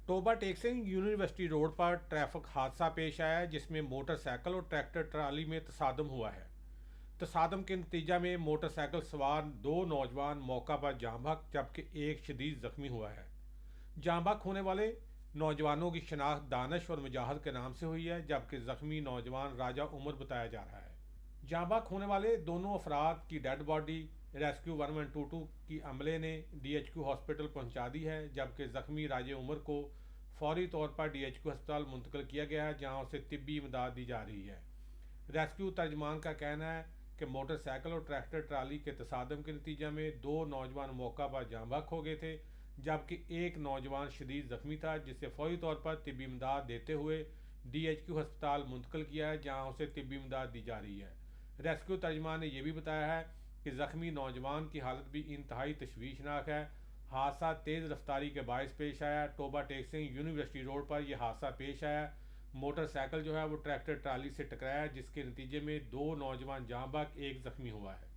Toba टेक्सिंग university road पर traffic हादसा पेश आया है जिसमें मोटरसाइकिल और ट्रैक्टर ट्राली में तसादम हुआ है। तसादम के नतीजा में मोटरसाइकिल सवार दो नौजवान मौका पर जाँ बहक जबकि एक शदीद जख्मी हुआ है। जाँ बहक होने वाले नौजवानों की शनाख्त दानिश और मुजाहिद के नाम से हुई है जबकि जख्मी नौजवान राजा उमर बताया जा रहा है। जाँ बहक होने वाले दोनों अफराद की डेड बॉडी रेस्क्यू 1122 की अमले ने DHQ हॉस्पिटल पहुंचा दी है जबकि जख्मी राजा उमर को फौरी तौर पर DHQ अस्पताल मुंतकिल किया गया है जहां उसे तिब्बी इमदाद दी जा रही है। रेस्क्यू तर्जमान का कहना है कि मोटरसाइकिल और ट्रैक्टर ट्राली के तसादम के नतीजे में दो नौजवान मौका पर जाँ बहक हो गए थे जबकि एक नौजवान शदीद जख्मी था जिसे फौरी तौर पर तिब्बी इमदाद देते हुए DHQ अस्पताल मुंतकिल किया है जहां उसे तिब्बी इमदाद दी जा रही है। रेस्क्यू तर्जमान ने यह भी बताया है कि जख्मी नौजवान की हालत भी इंतहाई तशवीशनाक है। हादसा तेज़ रफ्तारी के बायस पेश आया। टोबा टेक्सिंग यूनिवर्सिटी रोड पर यह हादसा पेश आया। मोटरसाइकिल जो है वो ट्रैक्टर ट्राली से टकराया जिसके नतीजे में दो नौजवान जाँ बहक एक जख्मी हुआ है।